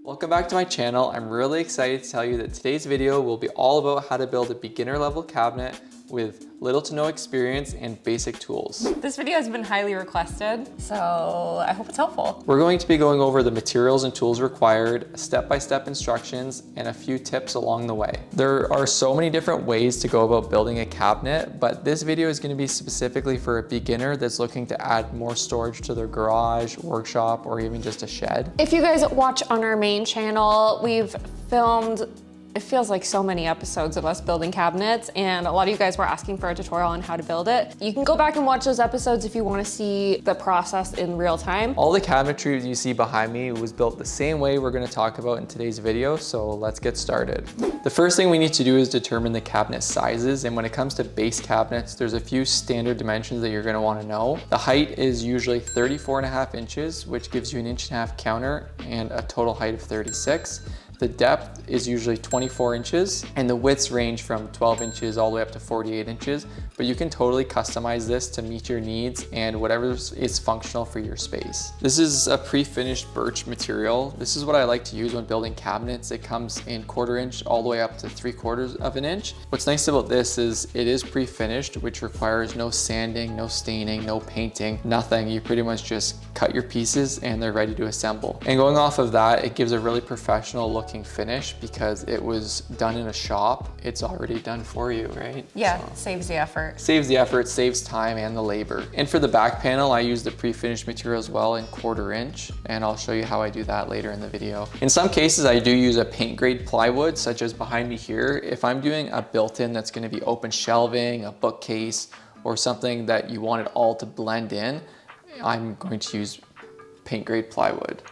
Welcome back to my channel. I'm really excited to tell you that today's video will be all about how to build a beginner level cabinet with little to no experience and basic tools. This video has been highly requested, so I hope it's helpful. We're going to be going over the materials and tools required, step-by-step instructions, and a few tips along the way. There are so many different ways to go about building a cabinet, but this video is going to be specifically for a beginner that's looking to add more storage to their garage, workshop, or even just a shed. If you guys watch on our main channel, we've filmed it feels like so many episodes of us building cabinets, and a lot of you guys were asking for a tutorial on how to build it. You can go back and watch those episodes if you want to see the process in real time. All the cabinetry you see behind me was built the same way we're going to talk about in today's video, so let's get started. The first thing we need to do is determine the cabinet sizes, and when it comes to base cabinets, there's a few standard dimensions that you're going to want to know. The height is usually 34.5 inches, which gives you an 1.5 inch counter and a total height of 36. The depth is usually 24 inches and the widths range from 12 inches all the way up to 48 inches, but you can totally customize this to meet your needs and whatever is functional for your space. This is a pre-finished birch material. This is what I like to use when building cabinets. It comes in 1/4 inch all the way up to 3/4 of an inch. What's nice about this is it is pre-finished, which requires no sanding, no staining, no painting, nothing. You pretty much just cut your pieces and they're ready to assemble. And going off of that, it gives a really professional look finish because it was done in a shop. It's already done for you, right? Yeah, so saves the effort. Saves the effort, saves time and the labor. And for the back panel, I use the pre-finished material as well in 1/4 inch, and I'll show you how I do that later in the video. In some cases, I do use a paint grade plywood, such as behind me here. If I'm doing a built-in that's going to be open shelving, a bookcase, or something that you want it all to blend in, I'm going to use paint grade plywood.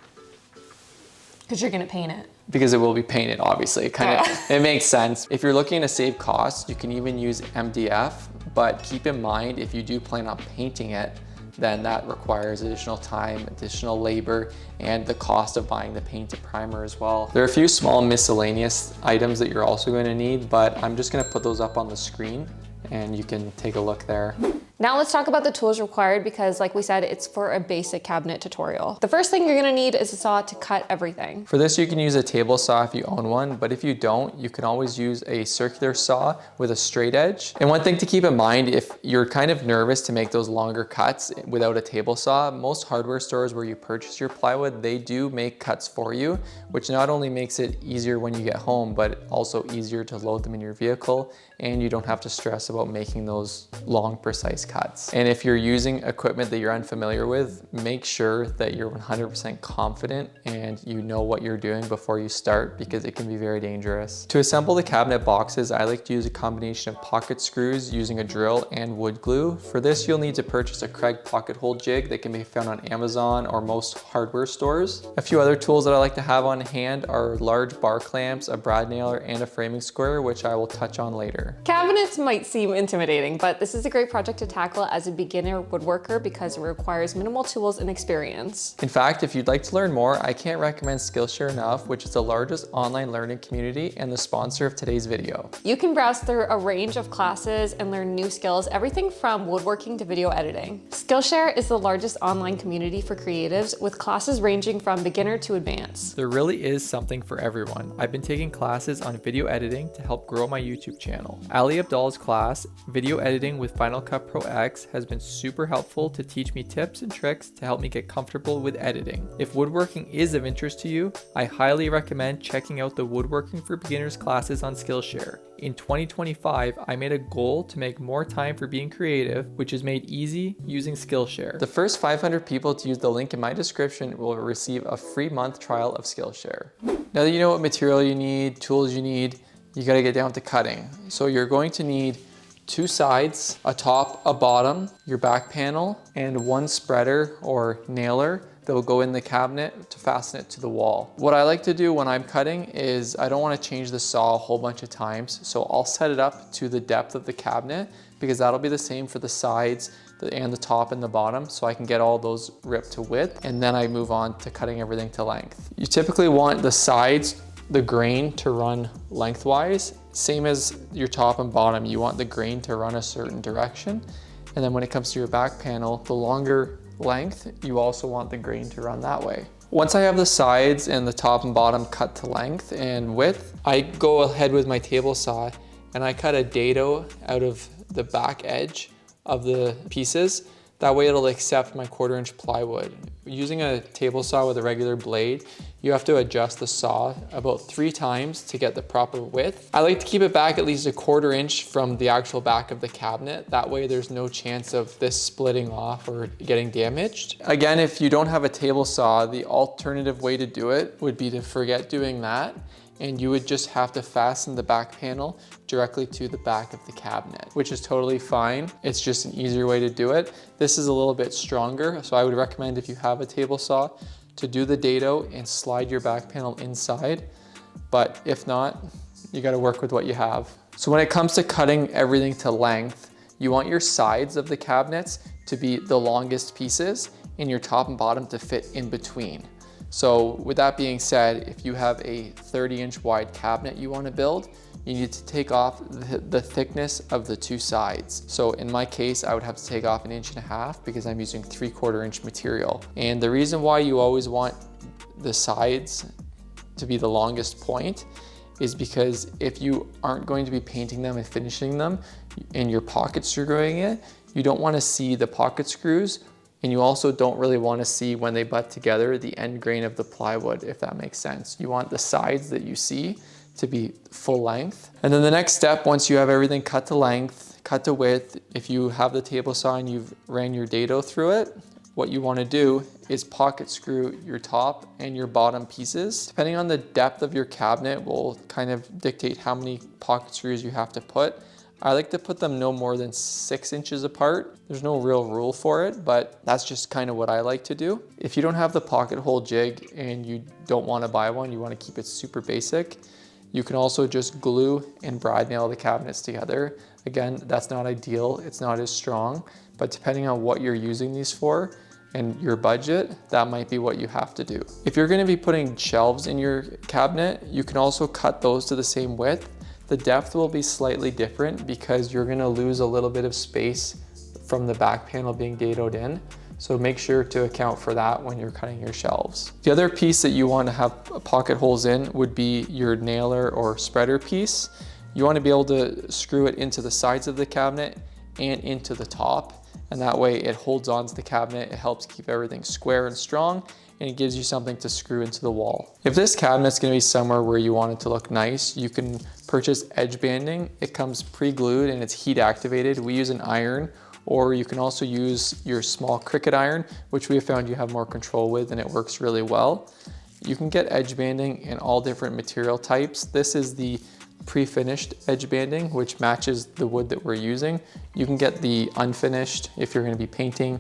Because you're going to paint it. Because it will be painted, obviously. It makes sense. If you're looking to save costs, you can even use MDF, but keep in mind, if you do plan on painting it, then that requires additional time, additional labor, and the cost of buying the painted primer as well. There are a few small miscellaneous items that you're also going to need, but I'm just going to put those up on the screen and you can take a look there. Now let's talk about the tools required because like we said, it's for a basic cabinet tutorial. The first thing you're gonna need is a saw to cut everything. For this, you can use a table saw if you own one, but if you don't, you can always use a circular saw with a straight edge. And one thing to keep in mind, if you're kind of nervous to make those longer cuts without a table saw, most hardware stores where you purchase your plywood, they do make cuts for you, which not only makes it easier when you get home, but also easier to load them in your vehicle, and you don't have to stress about making those long, precise cuts. And if you're using equipment that you're unfamiliar with, make sure that you're 100% confident and you know what you're doing before you start, because it can be very dangerous. To assemble the cabinet boxes, I like to use a combination of pocket screws using a drill and wood glue. For this, you'll need to purchase a Craig pocket hole jig that can be found on Amazon or most hardware stores. A few other tools that I like to have on hand are large bar clamps, a brad nailer, and a framing square, which I will touch on later. Cabinets might seem intimidating, but this is a great project to tackle as a beginner woodworker because it requires minimal tools and experience. In fact, if you'd like to learn more, I can't recommend Skillshare enough, which is the largest online learning community and the sponsor of today's video. You can browse through a range of classes and learn new skills, everything from woodworking to video editing. Skillshare is the largest online community for creatives with classes ranging from beginner to advanced. There really is something for everyone. I've been taking classes on video editing to help grow my YouTube channel. Ali Abdal's class, Video Editing with Final Cut Pro X, has been super helpful to teach me tips and tricks to help me get comfortable with editing. If woodworking is of interest to you, I highly recommend checking out the Woodworking for Beginners classes on Skillshare. In 2025, I made a goal to make more time for being creative, which is made easy using Skillshare. The first 500 people to use the link in my description will receive a free month trial of Skillshare. Now that you know what material you need, tools you need, you gotta get down to cutting. So you're going to need 2 sides, a top, a bottom, your back panel, and 1 spreader or nailer that will go in the cabinet to fasten it to the wall. What I like to do when I'm cutting is I don't want to change the saw a whole bunch of times, so I'll set it up to the depth of the cabinet because that'll be the same for the sides and the top and the bottom, so I can get all those ripped to width, and then I move on to cutting everything to length. You typically want the sides, the grain to run lengthwise, same as your top and bottom. You want the grain to run a certain direction, and then when it comes to your back panel, the longer length, you also want the grain to run that way. Once I have the sides and the top and bottom cut to length and width, I go ahead with my table saw and I cut a dado out of the back edge of the pieces. That way it'll accept my 1/4 inch plywood. Using a table saw with a regular blade, you have to adjust the saw about 3 times to get the proper width. I like to keep it back at least a 1/4 inch from the actual back of the cabinet. That way there's no chance of this splitting off or getting damaged. Again, if you don't have a table saw, the alternative way to do it would be to forget doing that, and you would just have to fasten the back panel directly to the back of the cabinet, which is totally fine. It's just an easier way to do it. This is a little bit stronger, so I would recommend, if you have a table saw, to do the dado and slide your back panel inside. But if not, you gotta work with what you have. So when it comes to cutting everything to length, you want your sides of the cabinets to be the longest pieces and your top and bottom to fit in between. So with that being said, if you have a 30-inch wide cabinet you want to build, you need to take off the thickness of the 2 sides. So in my case, I would have to take off 1.5 inches because I'm using 3/4 inch material. And the reason why you always want the sides to be the longest point is because if you aren't going to be painting them and finishing them and you're pocket screwing it, you don't want to see the pocket screws. And you also don't really want to see, when they butt together, the end grain of the plywood, if that makes sense. You want the sides that you see to be full length. And then the next step, once you have everything cut to length, cut to width, if you have the table saw and you've ran your dado through it, what you want to do is pocket screw your top and your bottom pieces. Depending on the depth of your cabinet will kind of dictate how many pocket screws you have to put. I like to put them no more than 6 inches apart. There's no real rule for it, but that's just kind of what I like to do. If you don't have the pocket hole jig and you don't want to buy one, you want to keep it super basic, you can also just glue and bride nail the cabinets together. Again, that's not ideal, it's not as strong, but depending on what you're using these for and your budget, that might be what you have to do. If you're going to be putting shelves in your cabinet, you can also cut those to the same width. The depth will be slightly different because you're gonna lose a little bit of space from the back panel being dadoed in. So make sure to account for that when you're cutting your shelves. The other piece that you want to have pocket holes in would be your nailer or spreader piece. You want to be able to screw it into the sides of the cabinet and into the top. And that way it holds onto the cabinet, it helps keep everything square and strong, and it gives you something to screw into the wall. If this cabinet's gonna be somewhere where you want it to look nice, you can purchase edge banding. It comes pre-glued and it's heat activated. We use an iron, or you can also use your small Cricut iron, which we have found you have more control with, and it works really well. You can get edge banding in all different material types. This is the pre-finished edge banding, which matches the wood that we're using. You can get the unfinished if you're gonna be painting,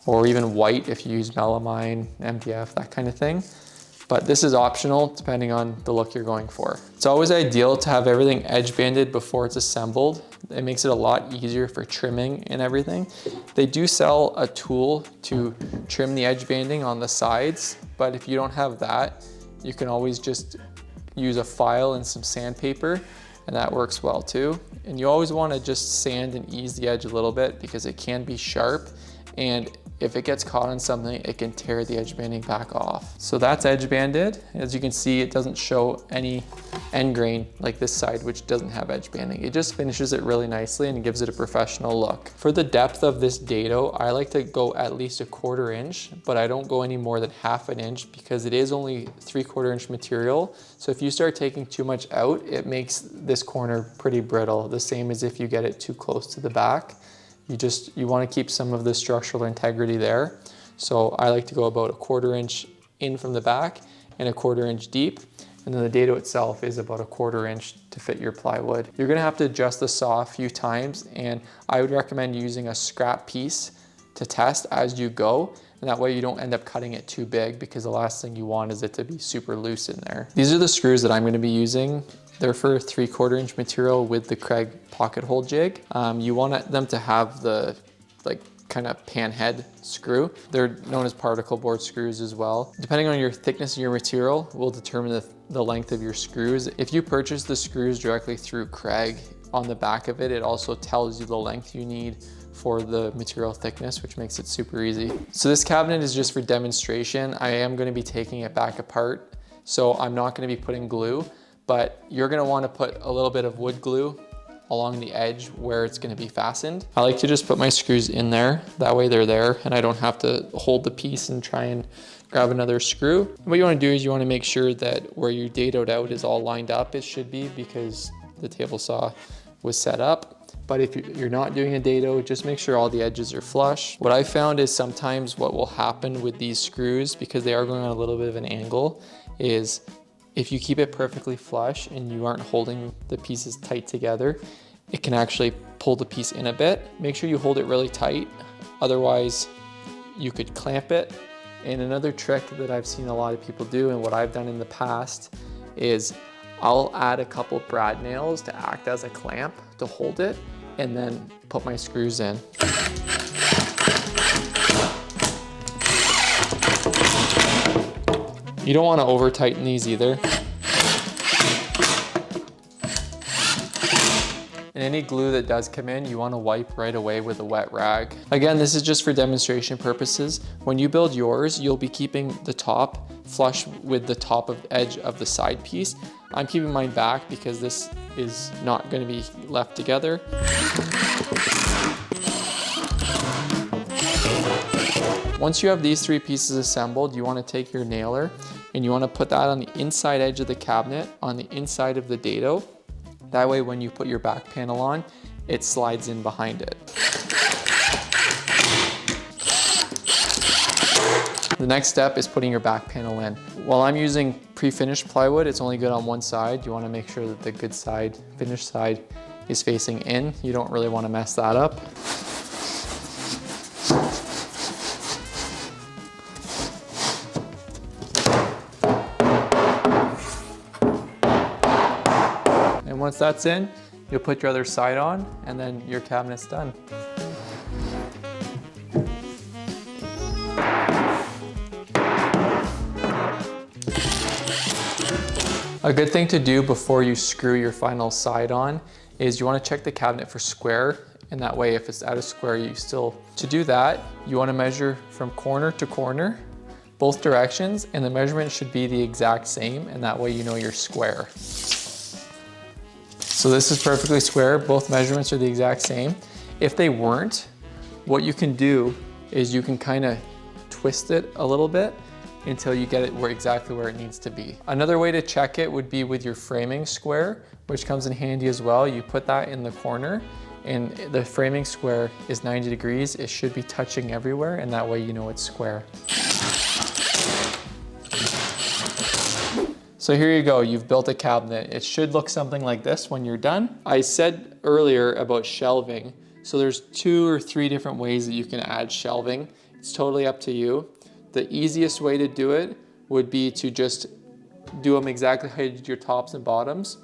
or even white if you use melamine, MDF, that kind of thing. But this is optional depending on the look you're going for. It's always ideal to have everything edge banded before it's assembled. It makes it a lot easier for trimming and everything. They do sell a tool to trim the edge banding on the sides, but if you don't have that, you can always just use a file and some sandpaper, and that works well too. And you always want to just sand and ease the edge a little bit because it can be sharp, and if it gets caught on something, it can tear the edge banding back off. So that's edge banded. As you can see, it doesn't show any end grain like this side, which doesn't have edge banding. It just finishes it really nicely and gives it a professional look. For the depth of this dado, I like to go at least 1/4 inch, but I don't go any more than 1/2 inch because it is only 3/4 inch material. So if you start taking too much out, it makes this corner pretty brittle, the same as if you get it too close to the back. You want to keep some of the structural integrity there. So I like to go about 1/4 inch in from the back and 1/4 inch deep. And then the dado itself is about 1/4 inch to fit your plywood. You're gonna have to adjust the saw a few times, and I would recommend using a scrap piece to test as you go. And that way you don't end up cutting it too big, because the last thing you want is it to be super loose in there. These are the screws that I'm gonna be using. They're for 3/4 inch material with the Craig pocket hole jig. You want them to have the kind of pan head screw. They're known as particle board screws as well. Depending on your thickness of your material will determine the length of your screws. If you purchase the screws directly through Craig, on the back of it, it also tells you the length you need for the material thickness, which makes it super easy. So this cabinet is just for demonstration. I am going to be taking it back apart, so I'm not going to be putting glue, but you're going to want to put a little bit of wood glue along the edge where it's going to be fastened. I like to just put my screws in there, that way they're there and I don't have to hold the piece and try and grab another screw. What you want to do is you want to make sure that where you dadoed out is all lined up. It should be, because the table saw was set up. But if you're not doing a dado, just make sure all the edges are flush. What I found is sometimes what will happen with these screws, because they are going on a little bit of an angle, is if you keep it perfectly flush and you aren't holding the pieces tight together, it can actually pull the piece in a bit. Make sure you hold it really tight, otherwise you could clamp it. And another trick that I've seen a lot of people do, and what I've done in the past, is I'll add a couple brad nails to act as a clamp to hold it, and then put my screws in. You don't want to over tighten these either. And any glue that does come in, you want to wipe right away with a wet rag. Again, this is just for demonstration purposes. When you build yours, you'll be keeping the top flush with the top of the edge of the side piece. I'm keeping mine back because this is not going to be left together. Once you have these three pieces assembled, you want to take your nailer and you want to put that on the inside edge of the cabinet, on the inside of the dado. That way when you put your back panel on, it slides in behind it. The next step is putting your back panel in. While I'm using pre-finished plywood, it's only good on one side. You want to make sure that the good side, finished side, is facing in. You don't really want to mess that up. And once that's in, you'll put your other side on, and then your cabinet's done. A good thing to do before you screw your final side on is you want to check the cabinet for square, and that way if it's out of square, to do that, you want to measure from corner to corner, both directions, and the measurement should be the exact same, and that way you know you're square. So this is perfectly square, both measurements are the exact same. If they weren't, what you can do is you can kind of twist it a little bit until you get it exactly where it needs to be. Another way to check it would be with your framing square, which comes in handy as well. You put that in the corner, and the framing square is 90 degrees. It should be touching everywhere, and that way you know it's square. So here you go, you've built a cabinet. It should look something like this when you're done. I said earlier about shelving. So there's 2 or 3 different ways that you can add shelving. It's totally up to you. The easiest way to do it would be to just do them exactly how you did your tops and bottoms.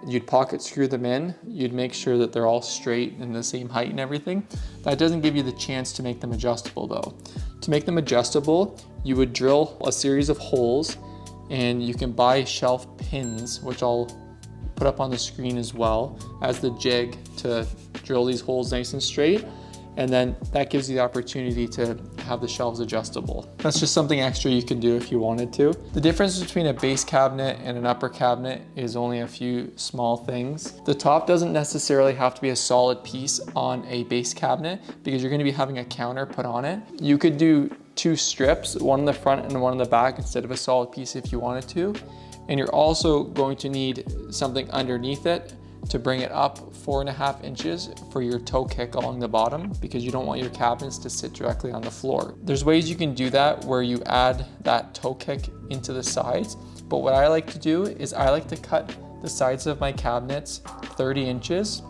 You'd pocket screw them in. You'd make sure that they're all straight and the same height and everything. That doesn't give you the chance to make them adjustable though. To make them adjustable, you would drill a series of holes, and you can buy shelf pins, which I'll put up on the screen as well as the jig to drill these holes nice and straight. And then that gives you the opportunity to have the shelves adjustable. That's just something extra you can do if you wanted to. The difference between a base cabinet and an upper cabinet is only a few small things. The top doesn't necessarily have to be a solid piece on a base cabinet because you're going to be having a counter put on it. You could do 2 strips, one in the front and one in the back instead of a solid piece if you wanted to. And you're also going to need something underneath it to bring it up 4.5 inches for your toe kick along the bottom, because you don't want your cabinets to sit directly on the floor. There's ways you can do that where you add that toe kick into the sides, but what I like to do is I like to cut the sides of my cabinets 30 inches,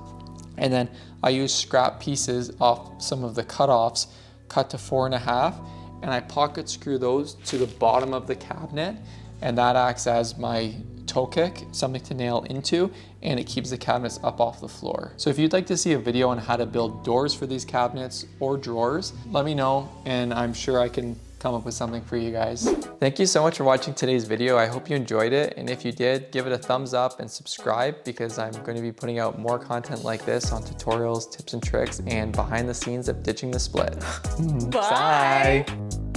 and then I use scrap pieces off some of the cutoffs, cut to 4.5, and I pocket screw those to the bottom of the cabinet, and that acts as my toe kick, something to nail into, and it keeps the cabinets up off the floor. So if you'd like to see a video on how to build doors for these cabinets or drawers, let me know, and I'm sure I can come up with something for you guys. Thank you so much for watching today's video. I hope you enjoyed it. And if you did, give it a thumbs up and subscribe because I'm going to be putting out more content like this on tutorials, tips and tricks, and behind the scenes of ditching the split. Bye. Bye.